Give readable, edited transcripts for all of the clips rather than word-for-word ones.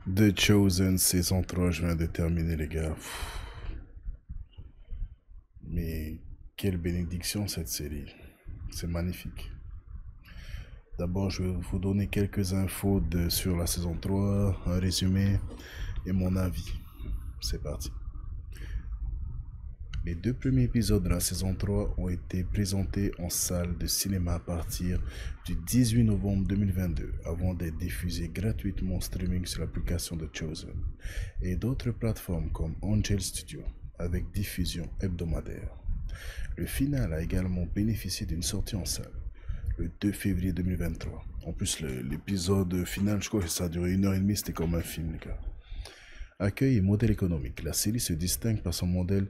The Chosen saison 3, je viens de terminer les gars. Mais quelle bénédiction cette série. C'est magnifique. D'abord, je vais vous donner quelques infos sur la saison 3, un résumé et mon avis. C'est parti. Les deux premiers épisodes de la saison 3 ont été présentés en salle de cinéma à partir du 18 novembre 2022 avant d'être diffusés gratuitement en streaming sur l'application de Chosen et d'autres plateformes comme Angel Studio avec diffusion hebdomadaire. Le final a également bénéficié d'une sortie en salle le 2 février 2023. En plus, l'épisode final, je crois que ça a duré 1h30, c'était comme un film, les gars. Accueil et modèle économique. La série se distingue par son modèle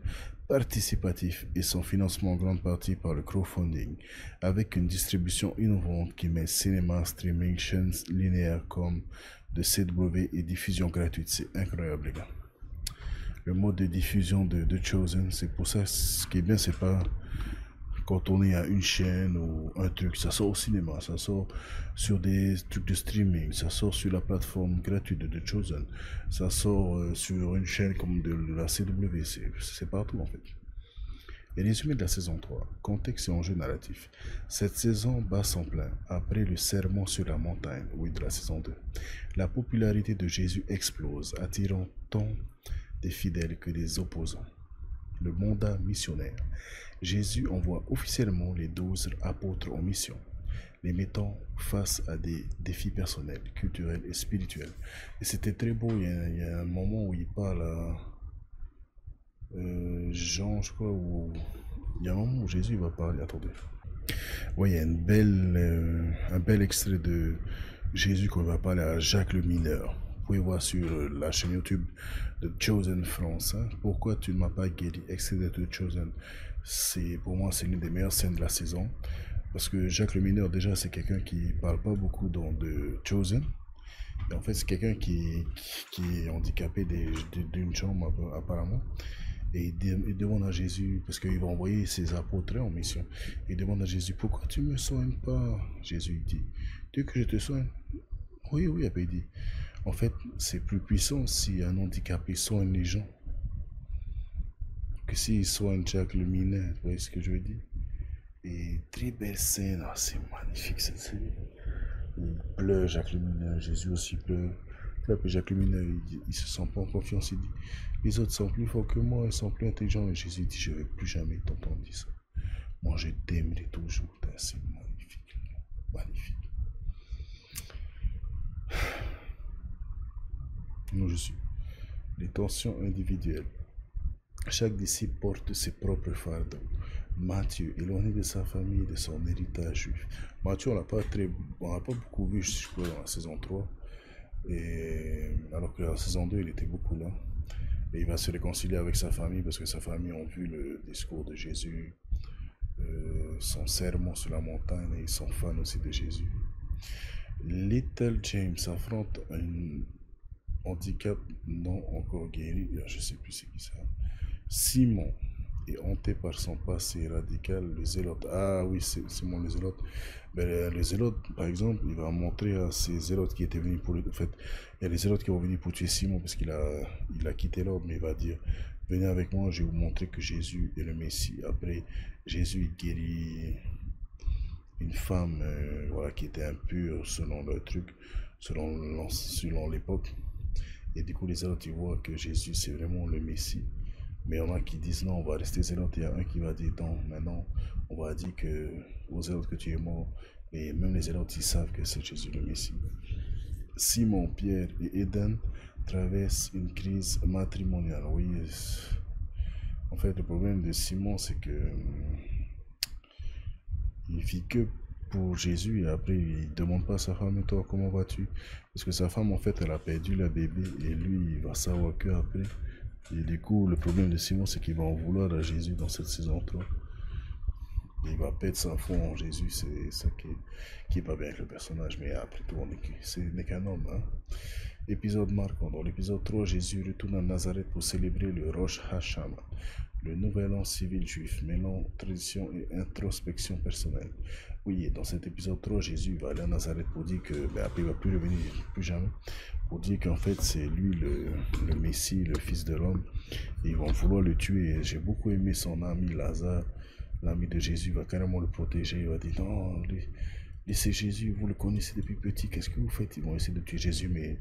participatif et son financement en grande partie par le crowdfunding, avec une distribution innovante qui met cinéma, streaming, chaînes linéaires comme de CW et diffusion gratuite. C'est incroyable, les gars. Le mode de diffusion de The Chosen, c'est pour ça, ce qui est bien, c'est pas quand on est à une chaîne ou un truc, ça sort au cinéma, ça sort sur des trucs de streaming, ça sort sur la plateforme gratuite de The Chosen, ça sort sur une chaîne comme de la CW, c'est partout en fait. Et résumé de la saison 3, contexte et enjeu narratif. Cette saison bat son plein après le sermon sur la montagne, oui, de la saison 2. La popularité de Jésus explose, attirant tant des fidèles que des opposants. Le mandat missionnaire. Jésus envoie officiellement les 12 apôtres en mission, les mettant face à des défis personnels, culturels et spirituels. Et c'était très beau, il y a un moment où il parle à Jean, je crois, où il y a un moment où Jésus va parler, attendez. Oui, il y a un bel extrait de Jésus qu'on va parler à Jacques le Mineur. Vous pouvez voir sur la chaîne YouTube de Chosen France. Hein. Pourquoi tu ne m'as pas guéri? Extrait de The Chosen. Pour moi, c'est l'une des meilleures scènes de la saison. Parce que Jacques le Mineur, déjà, c'est quelqu'un qui parle pas beaucoup dans The Chosen. Et en fait, c'est quelqu'un qui est handicapé d'une jambe, apparemment. Et il demande à Jésus, parce qu'il va envoyer ses apôtres en mission, il demande à Jésus, pourquoi tu ne me soignes pas? Jésus dit, tu veux que je te soigne? Oui, oui, après il dit, en fait, c'est plus puissant si un handicapé soigne les gens que s'il soigne Jacques le mineur, vous voyez ce que je veux dire? Et très belle scène, ah, c'est magnifique cette scène. Il pleure, Jacques le mineur, Jésus aussi pleure. Là, puis Jacques le mineur, il se sent pas en confiance, il dit, les autres sont plus forts que moi, ils sont plus intelligents. Et Jésus dit, je ne vais plus jamais t'entendre dire ça. Moi, je t'aimerai toujours. C'est magnifique, magnifique. Moi, je suis. Les tensions individuelles. Chaque disciple porte ses propres fardeaux. Matthieu, éloigné de sa famille et de son héritage juif. Matthieu, on l'a pas beaucoup vu, je crois, dans la saison 3. Et alors que la saison 2, il était beaucoup là. Et il va se réconcilier avec sa famille parce que sa famille a vu le discours de Jésus, son sermon sur la montagne, et ils sont fans aussi de Jésus. Little James affronte un handicap non encore guéri, je ne sais plus c'est qui ça. Simon est hanté par son passé radical, le zélote. Ah oui, c'est Simon le zélote. Ben, le zélote, par exemple, il va montrer à ces zélotes qui étaient venus pour lui. En fait, il y a les zélotes qui vont venir pour tuer Simon parce qu'il a quitté l'ordre, mais il va dire, venez avec moi, je vais vous montrer que Jésus est le Messie. Après, Jésus il guérit une femme voilà, qui était impure selon le truc, selon l'époque. Et du coup, les zélotes, ils voient que Jésus, c'est vraiment le Messie. Mais il y en a qui disent non, on va rester zélote. Il y a un qui va dire non, maintenant, on va dire aux zélotes que tu es mort. Et même les zélotes, ils savent que c'est Jésus le Messie. Simon, Pierre et Eden traversent une crise matrimoniale. Oui, en fait, le problème de Simon, c'est que il vit que pour Jésus et après il demande pas à sa femme, et toi comment vas-tu? Parce que sa femme en fait elle a perdu le bébé et lui il va savoir que après. Et du coup le problème de Simon c'est qu'il va en vouloir à Jésus dans cette saison 3. Et il va perdre sa foi en Jésus, c'est ça qui est pas bien avec le personnage, mais après tout ce n'est qu'un homme. Hein? Épisode marquant. Dans l'épisode 3, Jésus retourne à Nazareth pour célébrer le Rosh Hashanah, le nouvel an civil juif, mêlant tradition et introspection personnelle. Oui, et dans cet épisode 3, Jésus va aller à Nazareth pour dire que, après il ne va plus revenir, plus jamais, pour dire qu'en fait c'est lui le Messie, le Fils de l'homme. Ils vont vouloir le tuer. J'ai beaucoup aimé son ami Lazare, l'ami de Jésus, va carrément le protéger. Il va dire non, laissez Jésus, vous le connaissez depuis petit, qu'est-ce que vous faites? Ils vont essayer de tuer Jésus, mais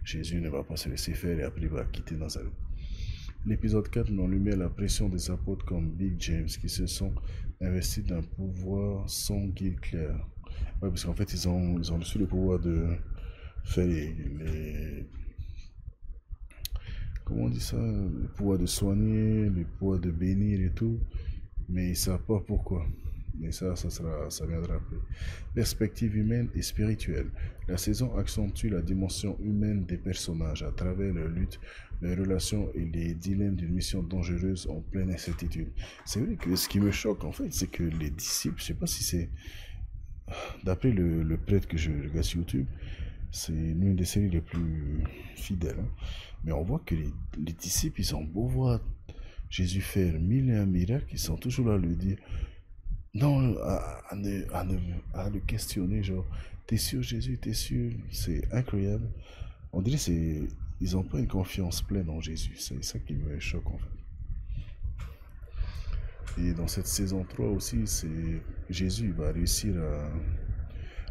Jésus ne va pas se laisser faire et après il va quitter Nazareth. L'épisode 4 met en lumière la pression des apôtres comme Big James qui se sont investis d'un pouvoir sans guide clair. Ouais, parce qu'en fait, ils ont reçu le pouvoir de faire comment on dit ça? Le pouvoir de soigner, le pouvoir de bénir et tout, mais ils ne savent pas pourquoi. Mais ça viendra après. Perspective humaine et spirituelle. La saison accentue la dimension humaine des personnages à travers leur lutte, leurs relations et les dilemmes d'une mission dangereuse en pleine incertitude. C'est vrai que ce qui me choque en fait, c'est que les disciples, je sais pas si c'est d'après le prêtre que je regarde sur YouTube, c'est l'une des séries les plus fidèles, hein. Mais on voit que les disciples, ils ont beau voir Jésus faire mille et un miracles, ils sont toujours là à lui dire non, à le questionner, genre, t'es sûr Jésus, t'es sûr, c'est incroyable. On dirait ils ont pas une confiance pleine en Jésus, c'est ça qui me choque en fait. Et dans cette saison 3 aussi, c'est Jésus va réussir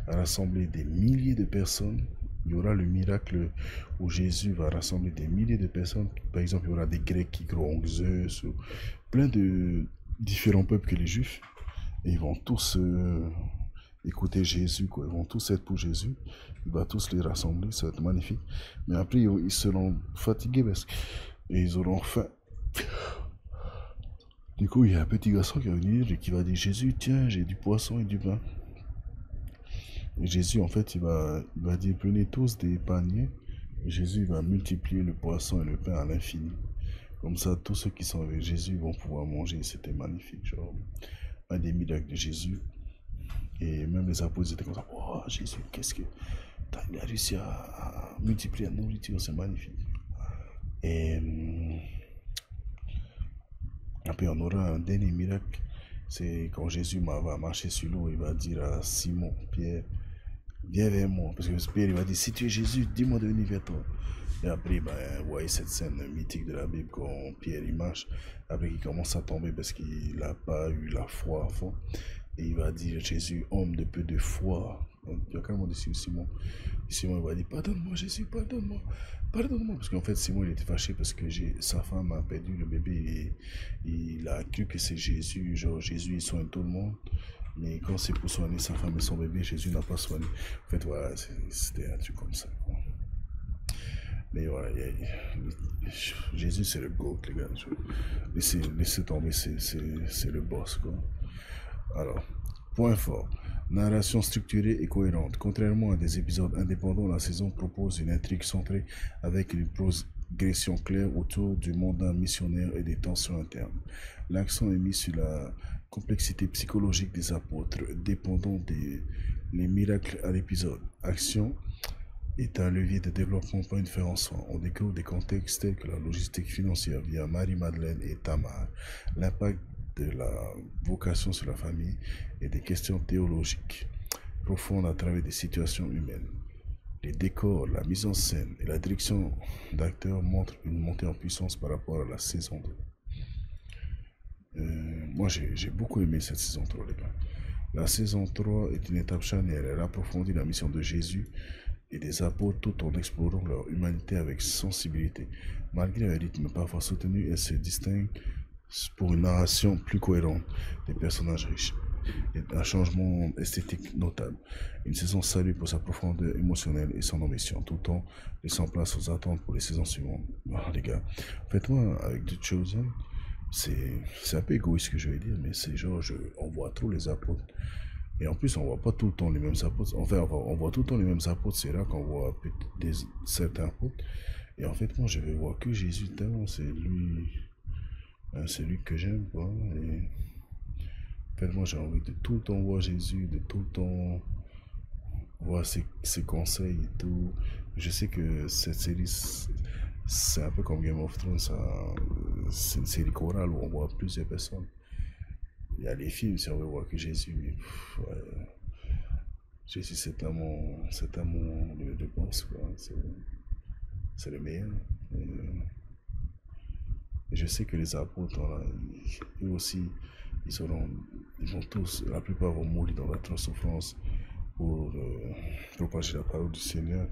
à rassembler des milliers de personnes. Il y aura le miracle où Jésus va rassembler des milliers de personnes. Par exemple, il y aura des Grecs qui croient en Zeus, ou plein de différents peuples que les Juifs. Et ils vont tous écouter Jésus, quoi. Ils vont tous être pour Jésus. Il va tous les rassembler, ça va être magnifique. Mais après, ils seront fatigués et ils auront faim. Du coup, il y a un petit garçon qui va venir et qui va dire Jésus, tiens, j'ai du poisson et du pain. Et Jésus, en fait, il va dire prenez tous des paniers. Et Jésus va multiplier le poisson et le pain à l'infini. Comme ça, tous ceux qui sont avec Jésus vont pouvoir manger. C'était magnifique. Genre, un des miracles de Jésus. Et même les apôtres étaient comme ça. Oh, Jésus, qu'est-ce que. Il a réussi à multiplier la nourriture, c'est magnifique. Et après, on aura un dernier miracle. C'est quand Jésus va marcher sur l'eau, il va dire à Simon, Pierre, viens vers moi. Parce que Pierre, il va dire, si tu es Jésus, dis-moi de venir vers toi. Et après, vous voyez cette scène mythique de la Bible quand Pierre il marche, après il commence à tomber parce qu'il n'a pas eu la foi à fond. Et il va dire, Jésus, homme de peu de foi. Il y a carrément dit Simon. Simon il va dire, pardonne-moi Jésus, pardonne-moi, pardonne-moi. Parce qu'en fait, Simon il était fâché parce que sa femme a perdu le bébé et il a cru que c'est Jésus. Genre, Jésus il soigne tout le monde. Mais quand c'est pour soigner sa femme et son bébé, Jésus n'a pas soigné. En fait, voilà, c'était un truc comme ça, quoi. Mais voilà, Jésus c'est le GOAT, les gars. Laissez tomber, c'est le boss, quoi. Alors, point fort. Narration structurée et cohérente. Contrairement à des épisodes indépendants, la saison propose une intrigue centrée avec une progression claire autour du mandat missionnaire et des tensions internes. L'accent est mis sur la complexité psychologique des apôtres, dépendant les miracles à l'épisode. Action est un levier de développement, pas une fin en soi. On découvre des contextes tels que la logistique financière via Marie-Madeleine et Tamar, l'impact de la vocation sur la famille et des questions théologiques profondes à travers des situations humaines. Les décors, la mise en scène et la direction d'acteurs montrent une montée en puissance par rapport à la saison 2. Moi, j'ai beaucoup aimé cette saison 3, les gars. La saison 3 est une étape charnière. Elle approfondit la mission de Jésus et des apôtres tout en explorant leur humanité avec sensibilité. Malgré un rythme parfois soutenu, elle se distingue pour une narration plus cohérente, des personnages riches et un changement esthétique notable. Une saison saluée pour sa profondeur émotionnelle et son ambition, tout en laissant place aux attentes pour les saisons suivantes. Oh, les gars, faites-moi avec The Chosen, c'est un peu égoïste ce que je vais dire, mais c'est genre, on voit trop les apôtres. Et en plus, on voit pas tout le temps les mêmes apôtres. Enfin, on voit tout le temps les mêmes apôtres. C'est là qu'on voit certains apôtres. Et en fait, moi, je vais voir que Jésus tellement c'est lui que j'aime, quoi. Et en fait, moi, j'ai envie de tout le temps voir Jésus, de tout le temps voir ses conseils et tout. Je sais que cette série, c'est un peu comme Game of Thrones, c'est une série chorale où on voit plusieurs personnes. Il y a les films, si on veut voir que Jésus, mais ouais, Jésus, c'est un mot de pense, quoi. C'est le meilleur. Et je sais que les apôtres, là, eux aussi, ils seront, ils vont tous, la plupart vont mourir dans la souffrance pour propager la parole du Seigneur.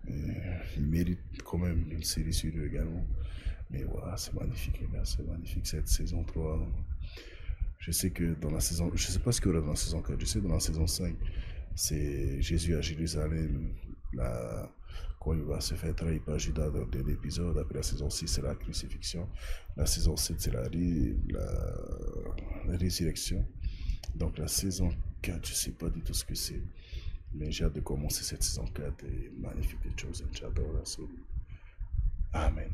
Mais ils méritent quand même une série sur eux également. Mais voilà, c'est magnifique, les gars, c'est magnifique cette saison 3. Je sais que dans la saison, je sais pas ce qu'il y aura dans la saison 4, je sais que dans la saison 5, c'est Jésus à Jérusalem, là, quand il va se faire trahir par Judas dans deux épisodes. Après la saison 6, c'est la crucifixion. La saison 7, c'est la résurrection. Donc la saison 4, je sais pas du tout ce que c'est. Mais j'ai hâte de commencer cette saison 4 et magnifique de Chosen. J'adore la série. Amen.